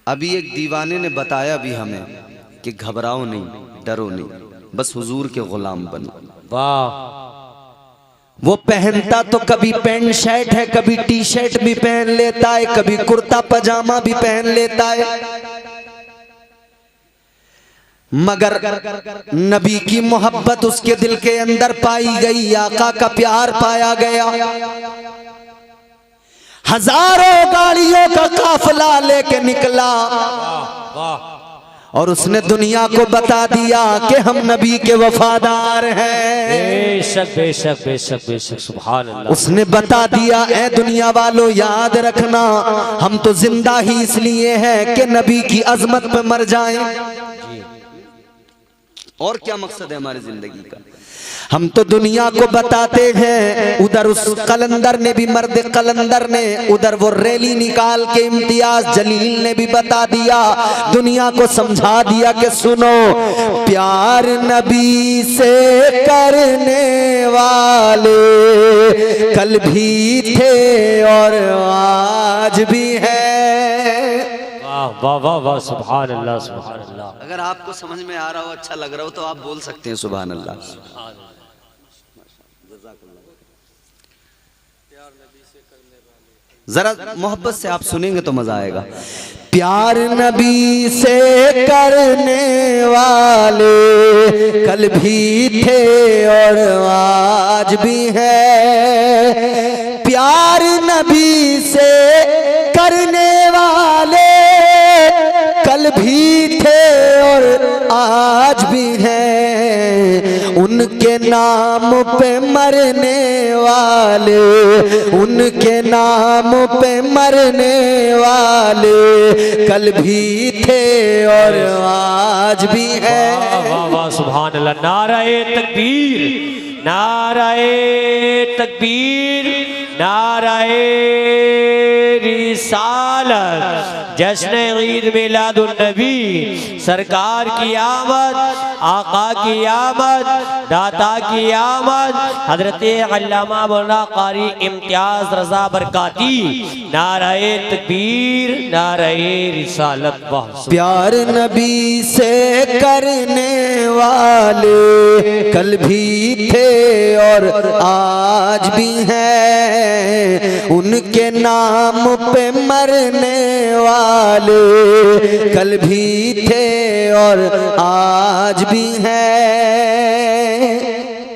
अभी एक दीवाने ने बताया भी हमें कि घबराओ नहीं, डरो नहीं, बस हुजूर के गुलाम बनो। वाह। वो पहनता तो कभी पैंट शर्ट है, कभी टी शर्ट भी पहन लेता है, कभी कुर्ता पजामा भी पहन लेता है, मगर नबी की मोहब्बत उसके दिल के अंदर पाई गई, आका का प्यार पाया गया। हजारों गाड़ियों का काफिला लेके निकला और उसने दुनिया को बता दिया कि हम नबी के वफादार हैं। बेशक बेशक बेशक बेशक, सुभान अल्लाह। उसने बता दिया, ए दुनिया वालों याद रखना, हम तो जिंदा ही इसलिए हैं कि नबी की अजमत पे मर जाएं। और क्या मकसद है हमारी जिंदगी का? हम तो दुनिया को बताते हैं। उधर उस कलंदर ने भी, मर्द कलंदर ने, उधर वो रैली निकाल के इम्तियाज जलील ने भी बता दिया, दुनिया को समझा दिया कि सुनो, प्यार नबी से करने वाले कल भी थे और आज भी है। वाह वाह वाह, सुभान अल्लाह सुभान अल्लाह। अगर आपको समझ में आ रहा हो, अच्छा लग रहा हो, तो आप बोल सकते हैं सुभान अल्लाह। जरा मोहब्बत से आप सुनेंगे तो मजा आएगा। प्यार नबी से करने वाले कल भी थे और आज भी है। प्यार नबी से करने वाले कल भी थे और आज भी हैं। उनके नाम पे मरने वाले, उनके नाम पे मरने वाले कल भी थे और आज भी हैं। वाह वाह, सुभान अल्लाह। नाराए तकबीर, नाराए तकबीर, नाराए रिसालत, जश्न ईद मिलादुन नबी, सरकार की आमद, आका की आमद, दाता की आमद, हजरत अल्लामा मौलाना कारी इम्तियाज रजा बरकाती। नाराए तकबीर, नाराए रिसालत। वाह। प्यार नबी से करने वाले कल भी थे और आज भी हैं। उनके नाम पे मरने वाले कल भी थे और आज भी हैं।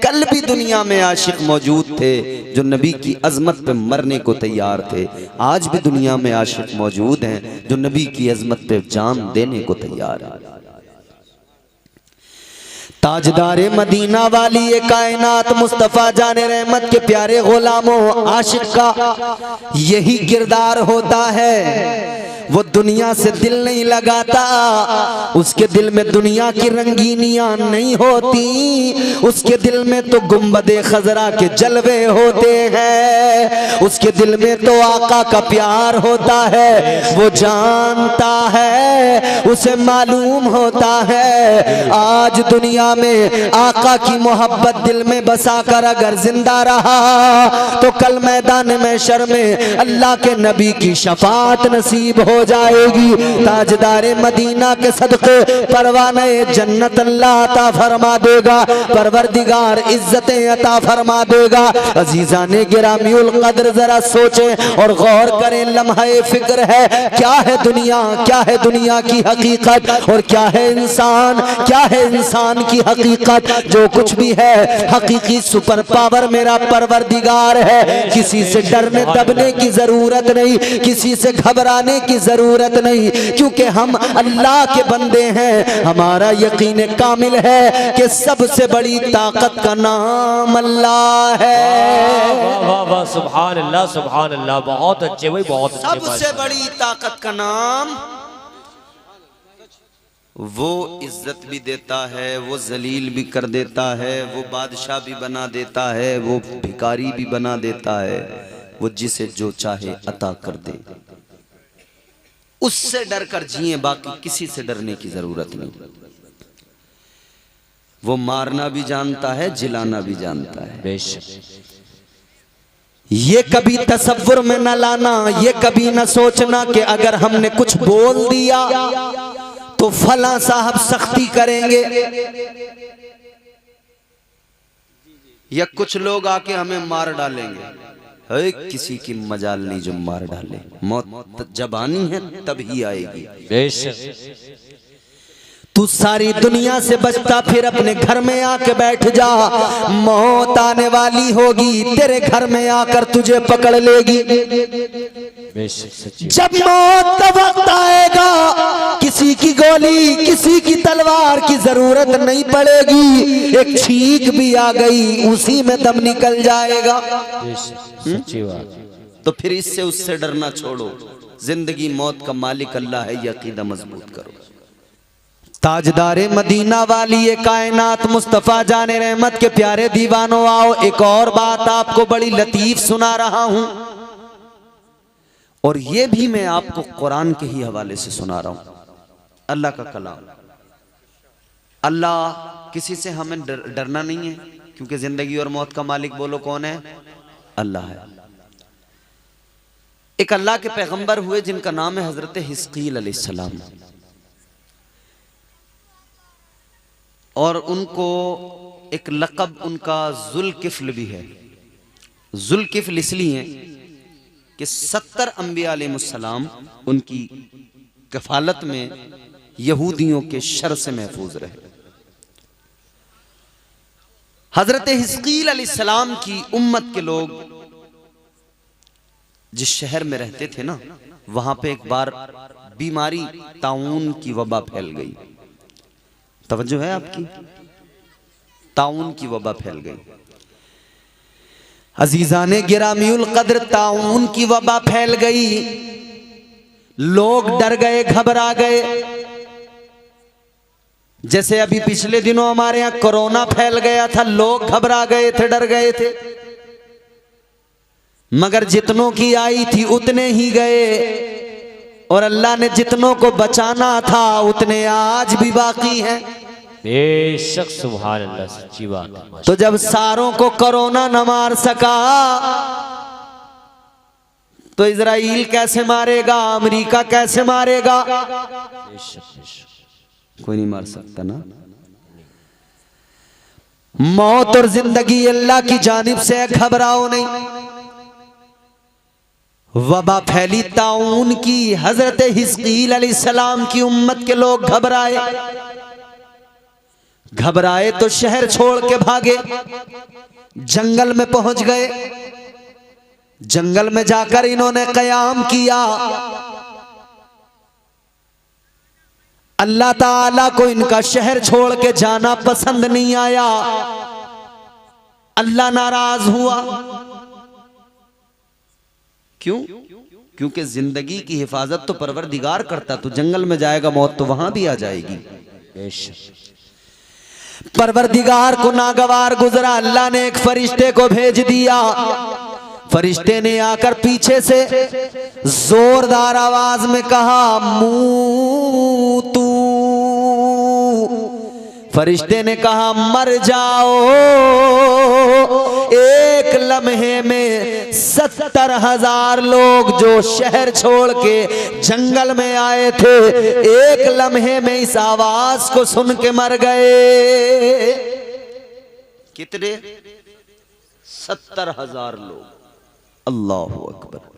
कल भी दुनिया में आशिक मौजूद थे जो नबी की अजमत पे मरने को तैयार थे। आज भी दुनिया में आशिक मौजूद हैं जो नबी की अजमत पे जान देने को तैयार है। ताजदारे मदीना वाली ये कायनात मुस्तफ़ा जाने रहमत के प्यारे गुलामों, आशिक का यही किरदार होता है। वो दुनिया से दिल नहीं लगाता, उसके दिल में दुनिया की रंगीनियां नहीं होती, उसके दिल में तो गुंबदे खजरा के जलवे होते हैं, उसके दिल में तो आका का प्यार होता है। वो जानता है, उसे मालूम होता है, आज दुनिया में आका की मोहब्बत दिल में बसा कर अगर जिंदा रहा तो कल मैदान महशर में अल्लाह के नबी की शफाअत नसीब हो जाएगी। ताजदारे मदीना के सदक़े परवाने जन्नत अल्लाह अता फरमा देगा, परवरदिगार इज्जतें अता फरमा देगा। अजीज़ाने गिरामीउल क़द्र जरा सोचें और गौर करें, लम्हे फिक्र है, क्या है दुनिया, क्या है दुनिया की हकीकत और क्या है इंसान, क्या है इंसान की हकीकत। जो कुछ भी है हकीकी सुपर पावर मेरा परवरदिगार है। किसी से डरने दबने की जरूरत नहीं, किसी से घबराने की जरूरत नहीं, क्योंकि हम अल्लाह के बंदे हैं। हमारा यकीन कामिल है कि सबसे बड़ी ताकत का नाम अल्लाह है। वाह वाह, सुभान अल्लाह सुभान अल्लाह। बहुत अच्छे भाई, बहुत अच्छे। सबसे बड़ी ताकत का नाम, वो इज्जत भी देता है, वो जलील भी कर देता है, वो बादशाह भी बना देता है, वो भिखारी भी बना देता है, वो जिसे जो चाहे अता कर दे। उससे डर कर जिए, बाकी किसी से डरने की जरूरत नहीं। वो मारना भी जानता है, जिलाना भी जानता है। बेशक। ये कभी तसव्वुर में न लाना, ये कभी न सोचना कि अगर हमने कुछ बोल दिया तो फला साहब सख्ती करेंगे, या कुछ लोग आके हमें मार डालेंगे। है किसी की मजाल नहीं जो मार डाले, मौत जब आनी है तब ही आएगी। बेशक तू सारी दुनिया से बचता फिर अपने घर में आके बैठ जा, मौत आने वाली होगी तेरे घर में आकर तुझे पकड़ लेगी। बेशक सच्ची। जब मौत का वक्त आएगा किसी की गोली किसी की तलवार की जरूरत नहीं पड़ेगी, एक छींक भी आ गई उसी में दम निकल जाएगा। बेशक सच्ची बात। तो फिर इससे उससे डरना छोड़ो, जिंदगी मौत का मालिक अल्लाह है, यकीदा मजबूत करो। ताजदारे मदीना वाली ये कायनात मुस्तफ़ा जाने रहमत के प्यारे दीवानों, आओ एक और बात आपको बड़ी लतीफ सुना रहा हूं, और ये भी मैं आपको कुरान के ही हवाले से सुना रहा हूं, अल्लाह का कलाम। अल्लाह किसी से हमें डरना नहीं है, क्योंकि जिंदगी और मौत का मालिक बोलो कौन है? अल्लाह है। एक अल्लाह के पैगंबर हुए जिनका नाम है हजरत हिस्कील अलैहिस्सलाम, और उनको एक लक़ब उनका ज़ुल्किफ़्ल भी है। ज़ुल्किफ़्ल इसलिए कि 70 अंबिया अलैहिस्सलाम उनकी कफालत में यहूदियों के शर से महफूज रहे। हजरत हिस्कील अलैहिस्सलाम की उम्मत के लोग जिस शहर में रहते थे ना, वहां पे एक बार बीमारी ताउन की वबा फैल गई। तवज्जो है आपकी? ताउन की वबा फैल गई। अजीजाने गिरामीउल कद्र, ताउन की वबा फैल गई, लोग डर गए घबरा गए। जैसे अभी पिछले दिनों हमारे यहां कोरोना फैल गया था, लोग घबरा गए थे, डर गए थे, मगर जितनों की आई थी उतने ही गए, और अल्लाह ने जितनों को बचाना था उतने आज भी बाकी हैं। बेशक सुभान अल्लाह, सच्ची बात है। तो जब सारों को कोरोना न मार सका तो इजराइल कैसे मारेगा, अमेरिका कैसे मारेगा? कोई नहीं मार सकता ना। मौत और जिंदगी अल्लाह की जानिब से है, घबराओ नहीं। वबा फैली ताउन की, हजरत हिस्कील अलैहिस्सलाम की उम्मत के लोग घबराए तो शहर छोड़ के भागे, जंगल में पहुंच गए। जंगल में जाकर इन्होंने कयाम किया। अल्लाह ताला को इनका शहर छोड़ के जाना पसंद नहीं आया, अल्लाह नाराज हुआ। क्यों? क्योंकि जिंदगी की हिफाजत तो परवरदिगार करता, तो जंगल में जाएगा मौत तो वहां भी आ जाएगी। परवरदिगार को नागवार गुजरा, अल्लाह ने एक फरिश्ते को भेज दिया। फरिश्ते ने आकर पीछे से जोरदार आवाज में कहा, मूतू। फरिश्ते ने कहा, मर जाओ। एक लम्हे में 70,000 लोग जो शहर छोड़ के जंगल में आए थे, एक लम्हे में इस आवाज को सुन के मर गए। कितने? 70,000 लोग। अल्लाह अकबर।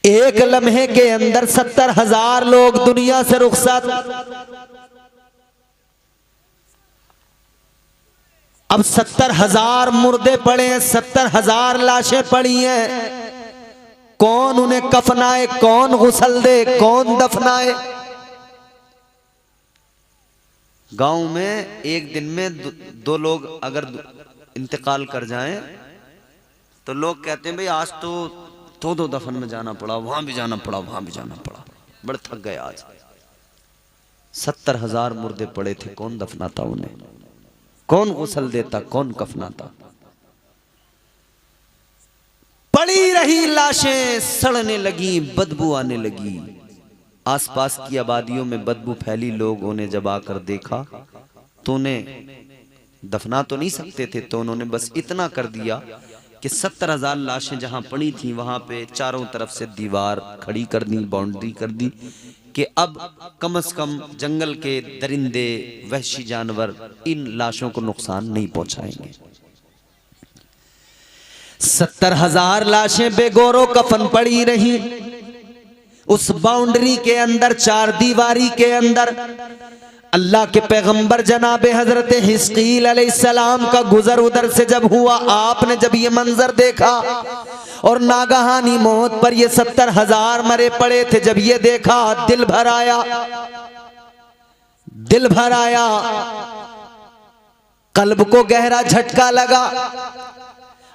एक लम्हे के अंदर 70,000 लोग दुनिया से रुखसत। अब 70,000 मुर्दे पड़े हैं, 70,000 लाशें पड़ी हैं। कौन उन्हें कफनाए, कौन गुसल दे, कौन दफनाए? गांव में एक दिन में दो लोग अगर इंतकाल कर जाएं तो लोग कहते हैं भाई आज तो दो दफन में जाना पड़ा, वहां भी जाना पड़ा, वहां भी जाना पड़ा, बड़े थक गए आज। 70,000 मुर्दे पड़े थे, कौन दफनाता उन्हें, कौन गुसल देता, कौन कफनाता? पड़ी रही लाशें, सड़ने लगी, बदबू आने लगी। आसपास की आबादियों में बदबू फैली। लोगों ने जब आकर देखा तो उन्हें दफना तो नहीं सकते थे, तो उन्होंने बस इतना कर दिया कि 70,000 लाशें जहां पड़ी थी वहां पे चारों तरफ से दीवार खड़ी कर दी, बाउंड्री कर दी कि अब कम से कम जंगल के दरिंदे, वहशी जानवर इन लाशों को नुकसान नहीं पहुंचाएंगे। 70,000 लाशें बेगौरो कफन पड़ी रही उस बाउंड्री के अंदर, चार दीवारी के अंदर। अल्लाह के पैगंबर जनाबे हजरत हिस्कील अलैहिस्सलाम का गुजर उधर से जब हुआ, आपने जब ये मंजर देखा और नागहानी मौत पर ये 70,000 मरे पड़े थे, जब ये देखा दिल भर आया, दिल भर आया, कल्ब को गहरा झटका लगा,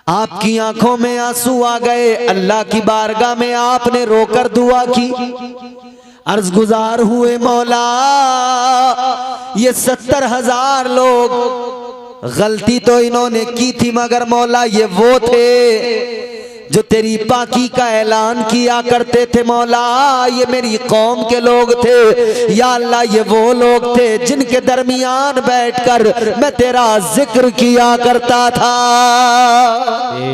आपकी आंखों में आंसू आ गए। अल्लाह की बारगाह में आपने रोकर दुआ की, अर्ज गुजार हुए मौला ये 70,000 लोग, गलती तो इन्होंने की थी मगर मौला ये वो थे जो तेरी पाकी का ऐलान किया करते थे। मौला ये मेरी कौम के लोग थे, या अल्लाह ये वो लोग थे जिनके दरमियान बैठकर मैं तेरा जिक्र किया करता था।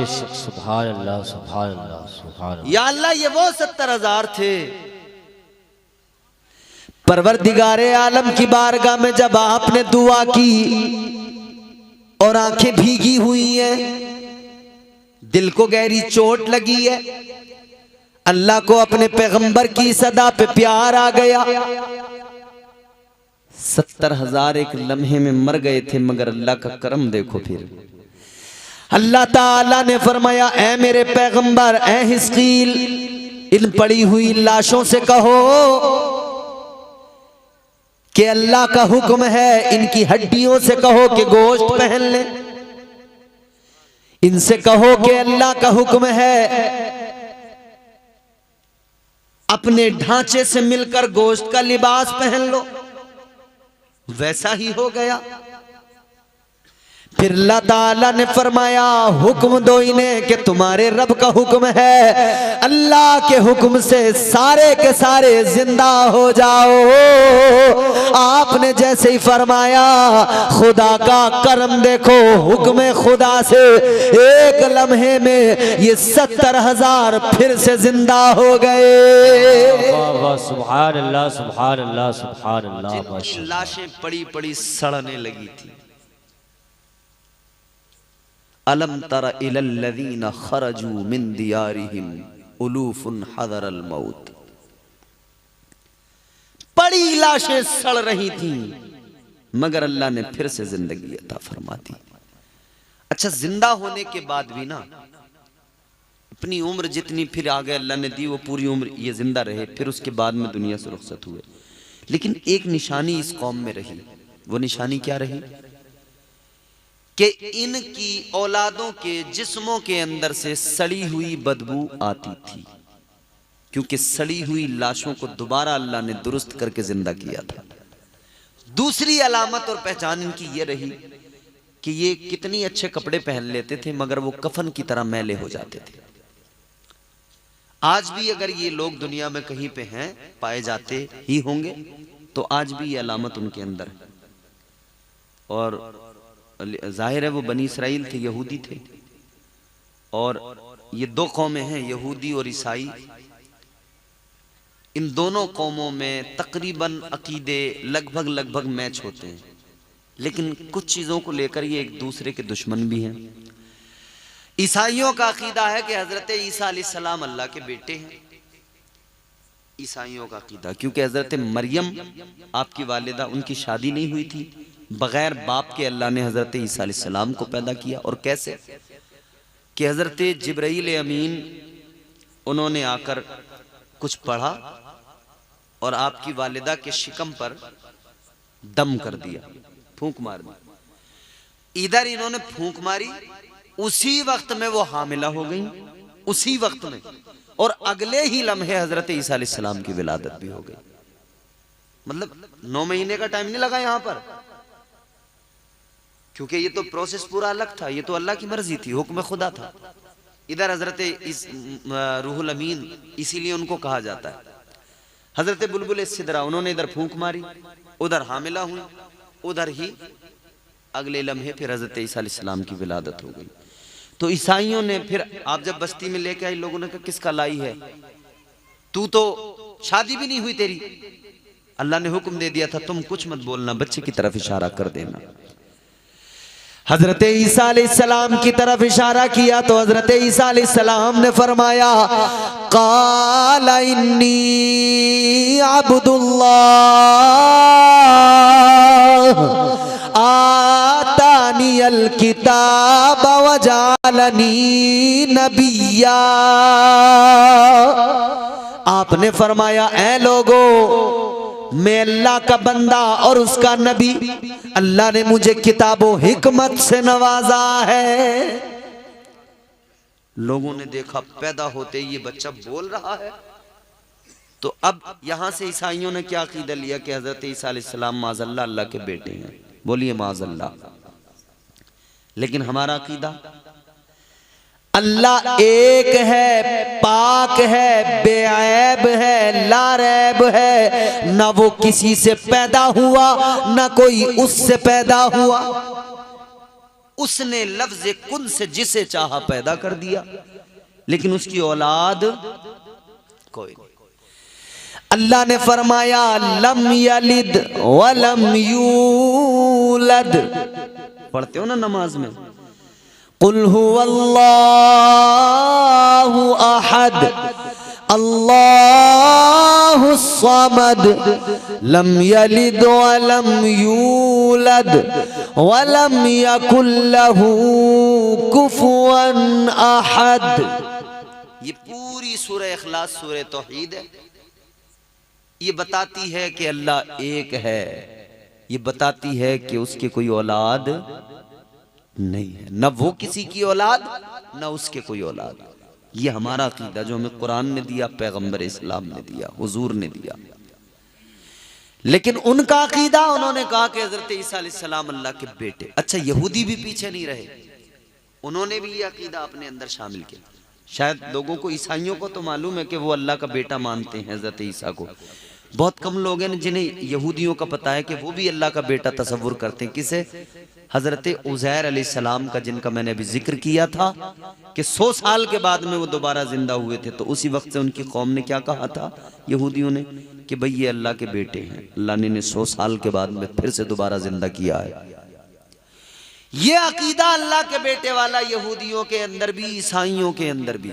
सुभान अल्लाह, सुभान अल्लाह, सुभान अल्लाह। या अल्लाह ये वो 70,000 थे। परवरदिगारे आलम की बारगाह में जब आपने दुआ की और आंखें भीगी हुई हैं, दिल को गहरी चोट लगी है, अल्लाह को अपने पैगंबर की सदा पे प्यार आ गया। 70,000 एक लम्हे में मर गए थे, मगर अल्लाह का करम देखो। फिर अल्लाह ताला ने फरमाया, ऐ मेरे पैगंबर, ऐ हिस्कील, इन पड़ी हुई लाशों से कहो कि अल्लाह का हुक्म है, इनकी हड्डियों से कहो कि गोश्त पहन ले, इनसे कहो कि अल्लाह का हुक्म है अपने ढांचे से मिलकर गोश्त का लिबास पहन लो। वैसा ही हो गया। फिर अल्लाह ताला ने फरमाया, हुक्म दो इन्हें कि तुम्हारे रब का हुक्म है, अल्लाह के हुक्म से सारे के सारे जिंदा हो जाओ। आपने जैसे ही फरमाया, खुदा का करम देखो, हुक्म खुदा से एक लम्हे में ये 70,000 फिर से जिंदा हो गए। वाह वाह, सुभान अल्लाह, सुभान अल्लाह, सुभान अल्लाह। जिनकी लाशें पड़ी पड़ी सड़ने लगी थी। अलम तरा इलल्लज़ीना खरजू मिन दियारिहिम उलूफुन हज़रल मौत। पड़ी लाशें सड़ रही थी, मगर अल्लाह ने फिर से जिंदगी अता फरमा दी। अच्छा, जिंदा होने के बाद भी ना अपनी उम्र जितनी फिर आगे अल्लाह ने दी, वो पूरी उम्र ये जिंदा रहे, फिर उसके बाद में दुनिया से रुखसत हुए। लेकिन एक निशानी इस कौम में रही। वो निशानी क्या रही कि इनकी औलादों के जिस्मों के अंदर से सड़ी हुई बदबू आती थी, क्योंकि सड़ी हुई लाशों को दोबारा अल्लाह ने दुरुस्त करके जिंदा किया था। दूसरी अलामत और पहचान इनकी ये रही कि ये कितनी अच्छे कपड़े पहन लेते थे, मगर वो कफन की तरह मैले हो जाते थे। आज भी अगर ये लोग दुनिया में कहीं पे हैं, पाए जाते ही होंगे, तो आज भी ये अलामत उनके अंदर है। और जाहिर है वो बनी इसराइल थे, यहूदी थे, और ये दो कौमें हैं, यहूदी और ईसाई। इन दोनों कौमों में तकरीबन अकीदे लगभग मैच होते हैं, लेकिन कुछ चीज़ों को लेकर ये एक दूसरे के दुश्मन भी हैं। ईसाइयों का अकीदा है कि हज़रत ईसा अलैहिस्सलाम अल्लाह के बेटे हैं। ईसाइयों का अकीदा, क्योंकि हज़रत मरियम आपकी वालिदा, उनकी शादी नहीं हुई थी, बगैर बाप के अल्लाह ने हज़रत ईसा अलैहिस्सलाम को पैदा किया। और कैसे कि हज़रत जिब्राईल अमीन उन्होंने आकर कुछ पढ़ा और आपकी वालिदा के शिकम पर दम कर दिया, फूंक मार दी। इधर इन्होंने फूंक मारी, उसी वक्त में वो हामिला हो गई, उसी वक्त में, और अगले ही लम्हे हज़रत ईसा अलैहिस्सलाम की विलादत भी हो गई। मतलब 9 महीने का टाइम नहीं लगा यहां पर, क्योंकि ये तो प्रोसेस पूरा अलग था, ये तो अल्लाह की मर्जी थी, हुक्म खुदा था। इधर हजरत रूहुल अमीन, इसीलिए उनको कहा जाता है हजरत बुलबुल सिदरा, उन्होंने इधर फूंक मारी, उधर हामिला हुई, उधर ही अगले लम्हे फिर हजरत ईसा अलैहिस्सलाम की विलादत हो गई। तो ईसाइयों ने फिर, आप जब बस्ती में लेके आई, लोगों ने कहा किसका लाई है, तू तो शादी भी नहीं हुई तेरी। अल्लाह ने हुक्म दे दिया था तुम कुछ मत बोलना, बच्चे की तरफ इशारा कर देना। हजरत ईसा अलैहिस्सलाम की तरफ इशारा किया तो हजरत ईसा अलैहिस्सलाम ने फरमाया, क़ाला इन्नी अब्दुल्लाह आतानियल किताब व जालनी नबिय्या। आपने फरमाया, ऐ लोगो, मैं अल्लाह का बंदा और उसका नबी, अल्लाह ने मुझे किताबो हिकमत से नवाजा है। लोगों ने देखा पैदा होते ये बच्चा बोल रहा है। तो अब यहां से ईसाइयों ने क्या अकीदा लिया कि हजरत ईसा अलैहिस्सलाम माज़अल्लाह अल्लाह के बेटे हैं। बोलिए माज़अल्लाह। लेकिन हमारा अकीदा, अल्लाह एक है, पाक है, बेऐब है, लारैब है, ना वो किसी से पैदा हुआ ना कोई उससे पैदा हुआ। उसने लफ्ज़ कुन से जिसे चाहा पैदा कर दिया, लेकिन उसकी औलाद कोई नहीं। अल्लाह ने फरमाया, लम यलिद वलम यूलद। पढ़ते हो ना नमाज में, कुल हुवल्लाहु अहद अल्लाहु समद लम यलिद वलम यूलद वलम यकुल लहू कुफुवन अहद। ये पूरी सूरह इखलास सूरह तौहीद है। ये बताती है कि अल्लाह एक है, ये बताती है कि उसके कोई औलाद नहीं है, न वो किसी की औलाद न उसके कोई औलाद। ये हमारा अकीदा जो हमें कुरान ने दिया, पैगंबर इस्लाम ने दिया, हुजूर ने दिया। लेकिन उनका अकीदा, उन्होंने कहा कि हजरत ईसा अलैहिस्सलाम अल्लाह के बेटे। अच्छा, यहूदी भी पीछे नहीं रहे, उन्होंने भी ये अकीदा अपने अंदर शामिल किया। शायद लोगों को, ईसाइयों को तो मालूम है कि वो अल्लाह का बेटा मानते हैं हजरत ईसा को। बहुत कम लोग हैं जिन्हें यहूदियों का पता है कि वो भी अल्लाह का बेटा तसव्वुर करते हैं। किसे? हजरत उज़ैर अलैहिस्सलाम का, जिनका मैंने अभी जिक्र किया था कि 100 साल के बाद में वो दोबारा जिंदा हुए थे। तो उसी वक्त से उनकी कौम ने क्या कहा था, यहूदियों ने, कि भाई ये अल्लाह के बेटे हैं। अल्लाह ने 100 साल के बाद में फिर से दोबारा जिंदा किया है। ये अकीदा अल्लाह के बेटे वाला यहूदियों के अंदर भी, ईसाइयों के अंदर भी।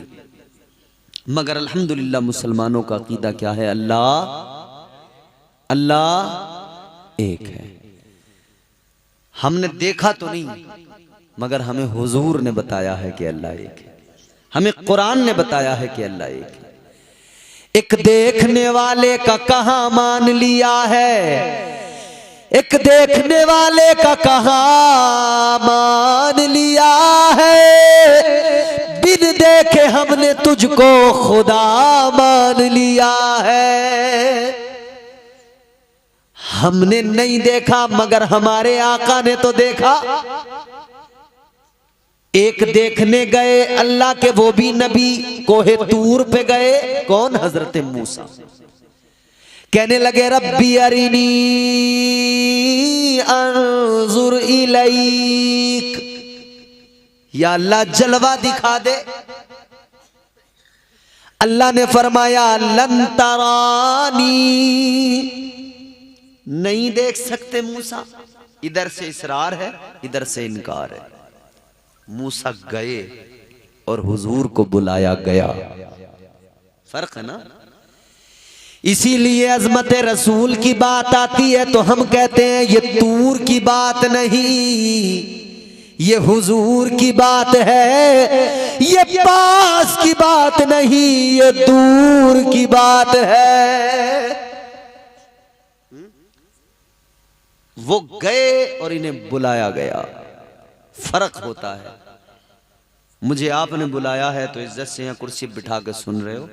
मगर अल्हम्दुलिल्लाह मुसलमानों का अकीदा क्या है? अल्लाह एक है। हमने देखा तो नहीं, मगर हमें हुजूर ने बताया है कि अल्लाह एक है। हमें कुरान ने बताया है कि अल्लाह एक है। एक देखने वाले का कहां मान लिया है, एक देखने वाले का कहां मान लिया है। बिन देखे हमने तुझको खुदा मान लिया है। हमने नहीं देखा मगर हमारे आका ने तो देखा। एक देखने गए अल्लाह के, वो भी नबी, कोहे तूर पे गए। कौन? हजरत मूसा। कहने लगे, रब्बी अरिनी अंजुर इलैक, या अल्लाह जलवा दिखा दे। अल्लाह ने फरमाया, लन तरानी, नहीं देख सकते मूसा। इधर से इसरार है, इधर से इनकार है। मूसा गए और हुजूर को बुलाया गया। फर्क है ना। इसीलिए अजमत रसूल की बात आती है तो हम कहते हैं ये तूर की बात नहीं, ये हुजूर की बात है। ये पास की बात नहीं, ये दूर की बात है। वो गए और इन्हें बुलाया गया। फर्क होता है। मुझे आपने बुलाया है तो इज्जत से यहाँ कुर्सी बिठा के सुन रहे हो।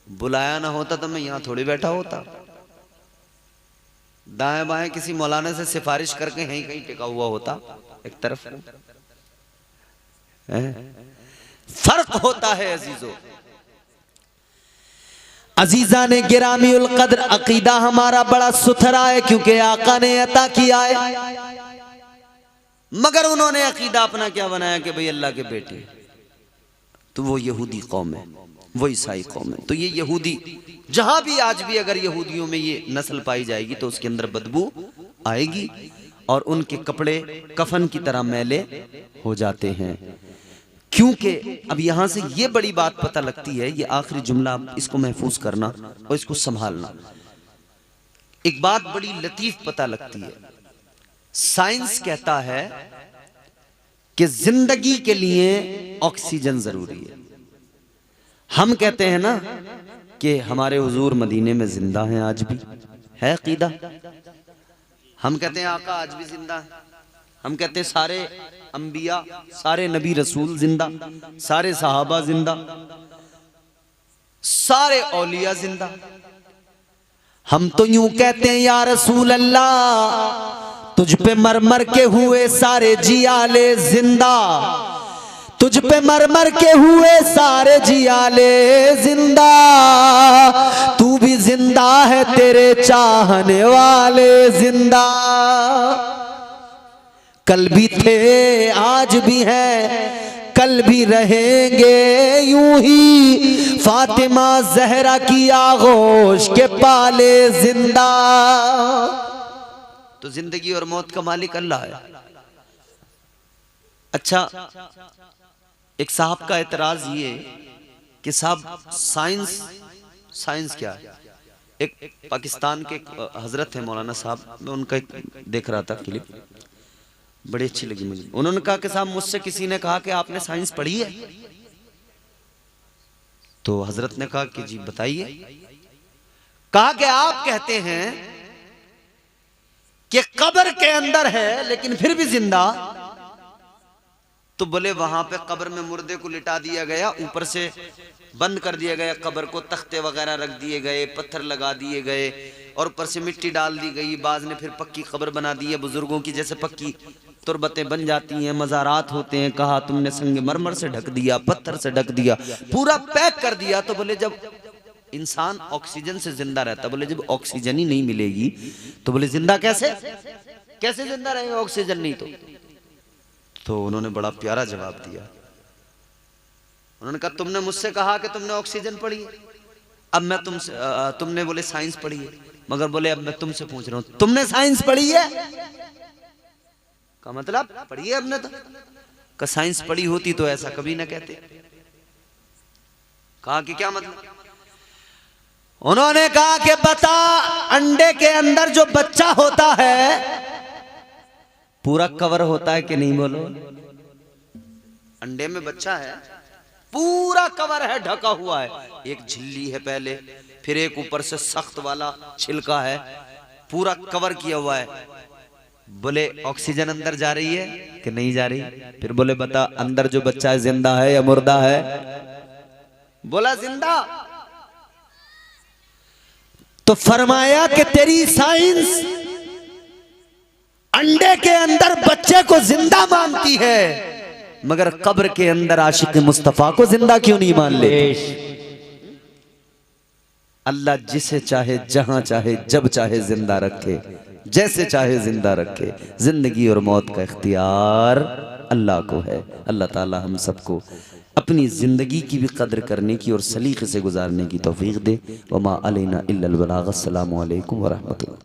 बुलाया ना होता तो मैं यहाँ थोड़ी बैठा होता। दाएं बाएं किसी मौलाना से सिफारिश करके यहीं कहीं टिका हुआ होता एक तरफ। फर्क होता है अजीजों। अजीजा ने गिरामी उल कद्र अकीदा हमारा बड़ा सुथरा है, क्योंकि आका ने अता किया है। मगर उन्होंने अकीदा अपना क्या बनाया कि भाई अल्लाह के बेटे। तो वो यहूदी कौम है, वो ईसाई कौम है। तो ये यहूदी जहां भी आज भी अगर यहूदियों में ये नस्ल पाई जाएगी तो उसके अंदर बदबू आएगी और उनके कपड़े कफन की तरह मैले हो जाते हैं। क्योंकि अब यहां से ये बड़ी बात पता लगती है, ये आखिरी जुमला आप इसको महफूज करना और इसको संभालना। एक बात बड़ी लतीफ पता लगती है, साइंस कहता है कि जिंदगी के लिए ऑक्सीजन जरूरी है। हम कहते हैं ना कि हमारे हुजूर मदीने में जिंदा हैं, आज भी है अकीदा। हम कहते हैं आका आज भी जिंदा है। हम कहते हैं सारे अंबिया, सारे नबी रसूल जिंदा, सारे सहाबा जिंदा, सारे औलिया जिंदा। हम तो यूं कहते हैं या रसूल अल्लाह, तुझ पे मर मर के हुए सारे जियाले जिंदा, तुझ पे मर मर के हुए सारे जियाले जिंदा, तू भी जिंदा है तेरे चाहने वाले जिंदा। कल भी थे आज भी हैं कल भी रहेंगे यूं ही, फातिमा जहरा की आगोश के पाले जिंदा। तो जिंदगी और मौत का मालिक अल्लाह है। अच्छा, एक साहब का एतराज ये कि साहब साइंस क्या है। एक पाकिस्तान के हजरत है मौलाना साहब, मैं उनका एक देख रहा था क्लिप, बड़ी अच्छी लगी मुझे। उन्होंने कहा कि साहब मुझसे किसी ने कहा कि आपने साइंस पढ़ी है, तो हजरत ने कहा कि जी बताइए। कहा कि आप कहते हैं कि कब्र के अंदर है लेकिन फिर भी जिंदा। तो बोले वहां पे कब्र में मुर्दे को लिटा दिया गया, ऊपर से बंद कर दिया गया कब्र को, तख्ते वगैरह रख दिए गए, पत्थर लगा दिए गए और ऊपर से मिट्टी डाल दी गई। बाज ने फिर पक्की कब्र बना दी है, बुजुर्गों की जैसे पक्की तुरबतें बन जाती हैं, मज़ारात होते हैं। कहा तुमने संगमरमर से ढक दिया, पत्थर से ढक दिया, पूरा पैक कर दिया। तो बोले जब इंसान ऑक्सीजन से जिंदा रहता, बोले जब ऑक्सीजन ही नहीं मिलेगी तो बोले जिंदा कैसे जिंदा रहेगा, ऑक्सीजन नहीं तो उन्होंने बड़ा प्यारा जवाब दिया। उन्होंने कहा तुमने मुझसे कहा कि तुमने ऑक्सीजन पढ़ी है, अब मैं तुमसे तुमने बोले साइंस पढ़ी है, मगर बोले अब मैं तुमसे पूछ रहा हूं तुमने साइंस पढ़ी है? का मतलब पढ़ी है हमने तो। का साइंस पढ़ी होती तो ऐसा कभी ना कहते। कहा कि क्या मतलब? उन्होंने कहा कि बता, अंडे के अंदर जो बच्चा होता है पूरा कवर होता है कि नहीं? बोलो, अंडे में बच्चा है, पूरा कवर है, ढका हुआ है। एक झिल्ली है पहले, फिर एक ऊपर से सख्त वाला छिलका है, पूरा कवर किया हुआ है। बोले ऑक्सीजन अंदर जा रही है कि नहीं जा रही? फिर बोले बता, अंदर जो बच्चा है जिंदा है या मुर्दा है? बोला जिंदा। तो फरमाया कि तेरी साइंस अंडे के अंदर बच्चे को जिंदा मानती है, मगर कब्र के अंदर आशिक मुस्तफा को जिंदा क्यों नहीं मान ले? अल्लाह जिसे चाहे जहां चाहे जब चाहे जिंदा रखे, जैसे चाहे जिंदा रखे। जिंदगी और मौत का इख्तियार अल्लाह को है। अल्लाह ताला हम सबको अपनी जिंदगी की भी कदर करने की और सलीके से गुजारने की तौफीक दे। वमा अलैना इल्लल बलाग। अस्सलामु अलैकुम व रहमतुल्लाह।